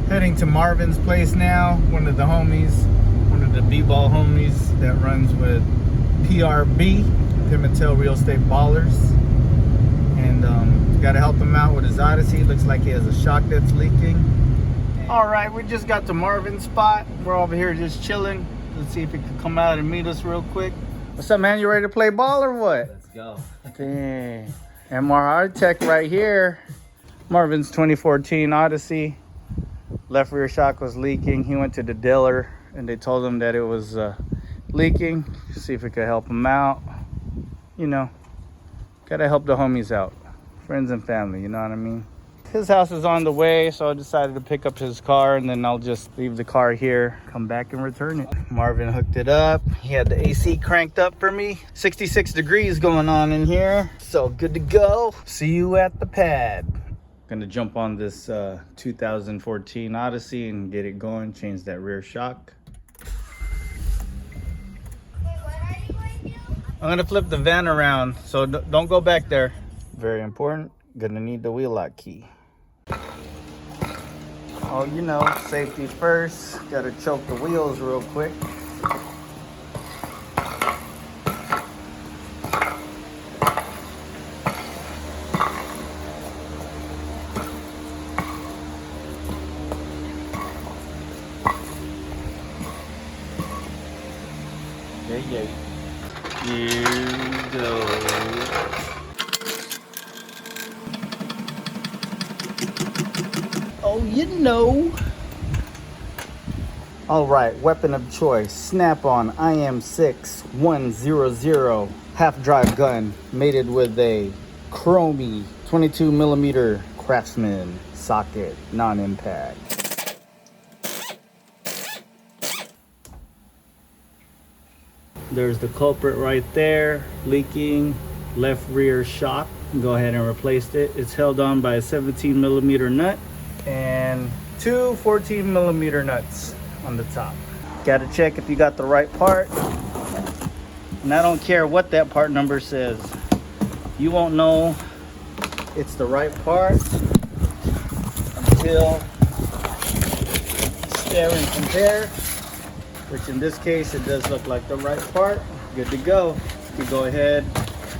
Heading to Marvin's place now. One of the homies, one of the b-ball homies that runs with PRB, Pimentel Real Estate Ballers. And got to help him out with his Odyssey. Looks like he has a shock that's leaking. All right, we just got to Marvin's spot. We're over here just chilling. Let's see if he can come out and meet us real quick. What's up, man? You ready to play ball or what? Let's go. Dang. MRI Tech right here. Marvin's 2014 Odyssey. Left rear shock was leaking. He went to the dealer and they told him that it was leaking. See if we could help him out. You know, gotta help the homies out. Friends and family, you know what I mean? His house is on the way, so I decided to pick up his car and then I'll just leave the car here, come back and return it. Marvin hooked it up. He had the AC cranked up for me. 66 degrees going on in here. So good to go. See you at the pad. Gonna jump on this 2014 Odyssey and get it going, change that rear shock. I'm gonna flip the van around, so don't go back there. Very important, gonna need the wheel lock key. Oh, you know, safety first. Gotta choke the wheels real quick. Yeah. Here we go. Oh, you know. All right, weapon of choice. Snap-on IM6 100 half-drive gun, mated with a chromey 22mm Craftsman socket, non-impact. There's the culprit right there, leaking left rear shock. Go ahead and replace it. It's held on by a 17mm nut and two 14mm nuts on the top. Got to check if you got the right part. And I don't care what that part number says. You won't know it's the right part until stare and compare. Which in this case, it does look like the right part. Good to go. You go ahead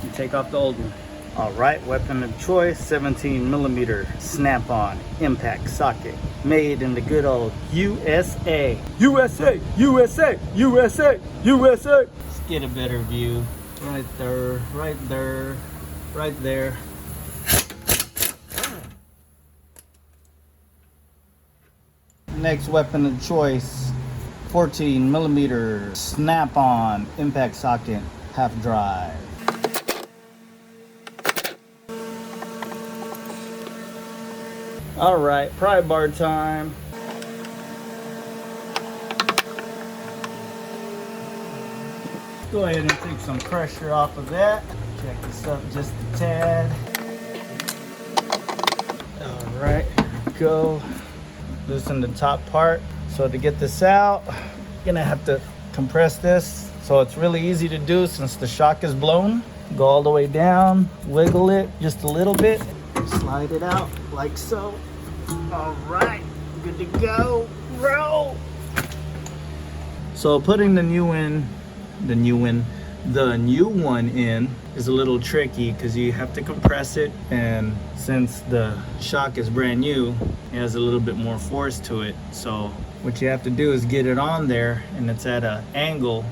and take off the old one. All right, weapon of choice, 17mm snap-on impact socket, made in the good old USA. USA, USA, USA, USA. Let's get a better view. Right there, right there, right there. Next weapon of choice, 14mm snap-on impact socket, half drive. All right, pry bar time. Go ahead and take some pressure off of that. Check this up just a tad. All right, go. Loosen the top part. So to get this out, you're gonna have to compress this. So it's really easy to do since the shock is blown. Go all the way down, wiggle it just a little bit, slide it out like so. All right, good to go, roll. So putting the new one in is a little tricky because you have to compress it, and since the shock is brand new, it has a little bit more force to it. So what you have to do is get it on there, and it's at an angle.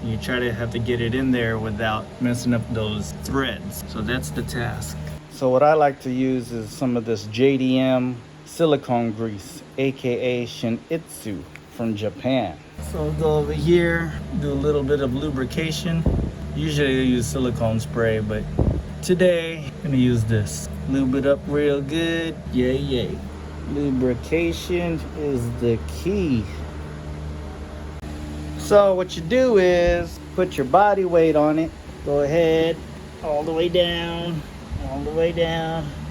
You try to have to get it in there without messing up those threads. So that's the task. So what I like to use is some of this JDM silicone grease, aka Shinitsu from Japan. So I'll go over here, do a little bit of lubrication. Usually I use silicone spray, but today I'm gonna use this. Lube it up real good, yay. Lubrication is the key. So what you do is put your body weight on it. Go ahead, all the way down,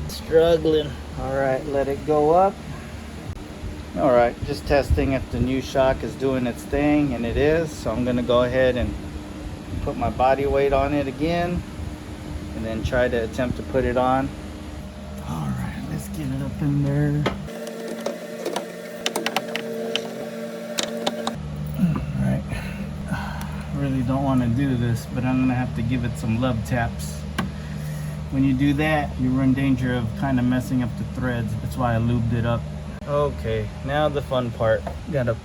struggling. All right, let it go up. All right, just testing if the new shock is doing its thing, and it is. So I'm gonna go ahead and put my body weight on it again, and then try to attempt to put it on. All right, let's get it up in there. want to do this, but I'm gonna have to give it some love taps. When you do that, you run danger of kind of messing up the threads. That's why I lubed it up. Okay, now the fun part. Gotta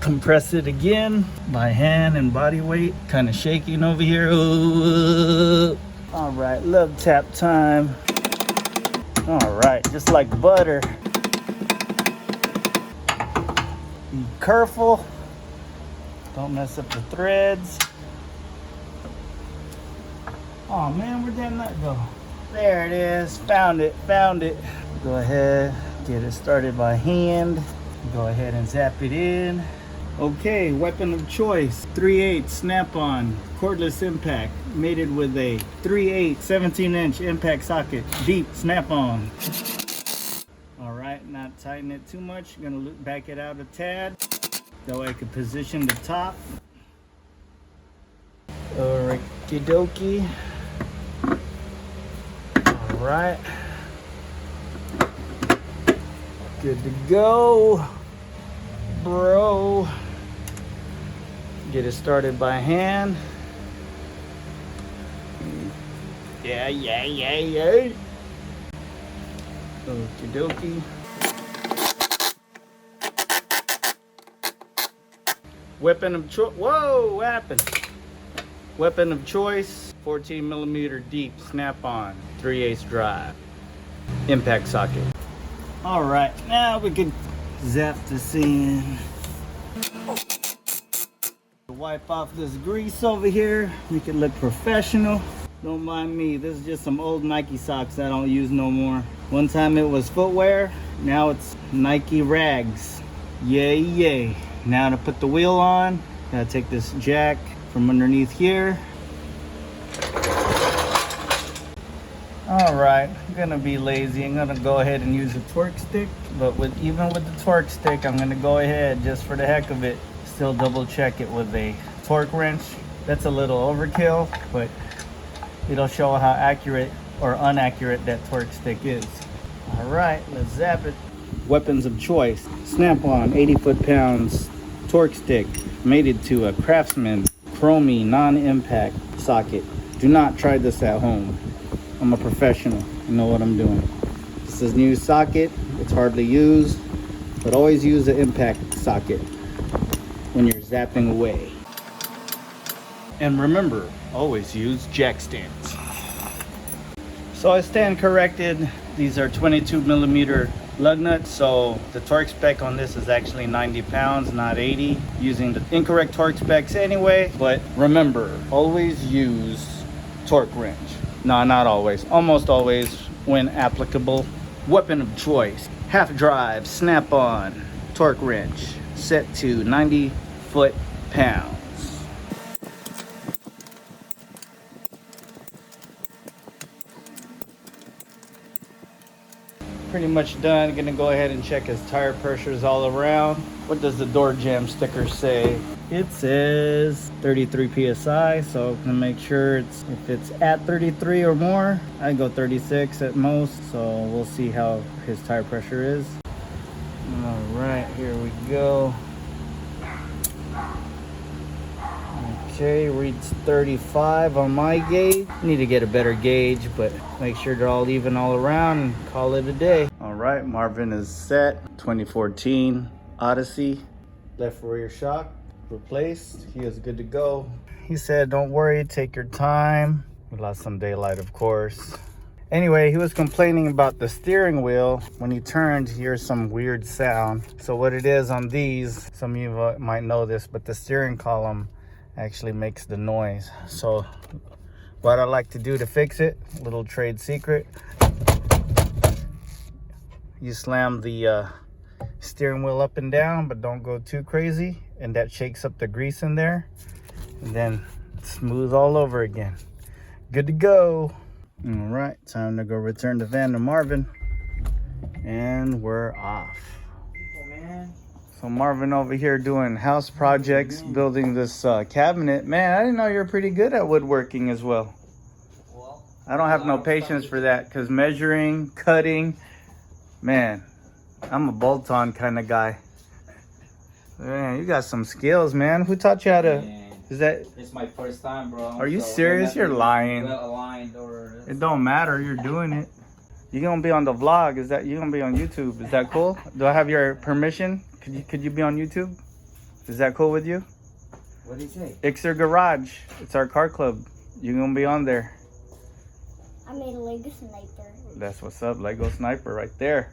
compress it again by hand and body weight. Kind of shaking over here. Ooh. All right, love tap time. All right, just like butter. Be careful. Don't mess up the threads. Oh man, where'd that nut go? There it is, found it. Go ahead, get it started by hand. Go ahead and zap it in. Okay, weapon of choice, 3/8 snap-on, cordless impact, mated with a 3/8 17-inch impact socket, deep snap-on. All right, not tighten it too much. Gonna back it out a tad. That way I can position the top. Okie dokie. All right. Good to go, bro. Get it started by hand. Yeah. Okie dokie. Weapon of choice. Whoa, what happened? Weapon of choice, 14mm deep snap-on, 3/8 drive, impact socket. All right, now we can zap this in. Wipe off this grease over here, make it look professional. Don't mind me, this is just some old Nike socks I don't use no more. One time it was footwear, now it's Nike rags. Yay. Now to put the wheel on, gotta take this jack from underneath here. All right, I'm gonna be lazy. I'm gonna go ahead and use a torque stick, but even with the torque stick, I'm gonna go ahead just for the heck of it, still double check it with a torque wrench. That's a little overkill, but it'll show how accurate or inaccurate that torque stick is. All right, let's zap it. Weapons of choice, snap-on 80 foot-pounds torque stick, mated to a Craftsman Chromie non-impact socket. Do not try this at home. I'm a professional, I know what I'm doing. This is new socket, it's hardly used, but always use an impact socket when you're zapping away. And remember, always use jack stands. So I stand corrected. These are 22mm lug nuts, so the torque spec on this is actually 90 pounds, not 80. Using the incorrect torque specs anyway, but remember, always use torque wrench. No, not always, almost always when applicable. Weapon of choice, half drive, snap-on, torque wrench, set to 90 foot-pounds. Pretty much done. Gonna go ahead and check his tire pressures all around. What does the door jamb sticker say? It says 33 psi, so I'm gonna make sure if it's at 33 or more. I go 36 at most, so we'll see how his tire pressure is. All right, here we go. Okay, reads 35 on my gauge. Need to get a better gauge, but make sure they're all even all around and call it a day. All right, Marvin is set. 2014 Odyssey, left rear shock replaced. He is good to go. He said, don't worry, take your time. We lost some daylight, of course. Anyway, he was complaining about the steering wheel. When he turned, he hears some weird sound. So what it is on these, some of you might know this, but the steering column actually makes the noise. So what I like to do to fix it, little trade secret, you slam the steering wheel up and down, but don't go too crazy, and that shakes up the grease in there, and then smooth all over again. Good to go. All right, time to go return the van to Marvin, and we're off. So Marvin over here doing house projects, building this cabinet. Man, I didn't know you were pretty good at woodworking as well. I don't have no patience for that, because measuring, cutting, man, I'm a bolt-on kind of guy. Man, you got some skills, man. Who taught you how to Is that? It's my first time, bro. Are you serious? You're lying. Well aligned or. It don't matter. You're doing it. You're gonna be on the vlog. Is that? You're gonna be on YouTube. Is that cool? Do I have your permission? Could you be on YouTube? Is that cool with you? What did he say? Ixer Garage. It's our car club. You're gonna be on there. I made a Lego sniper. That's what's up. Lego sniper right there.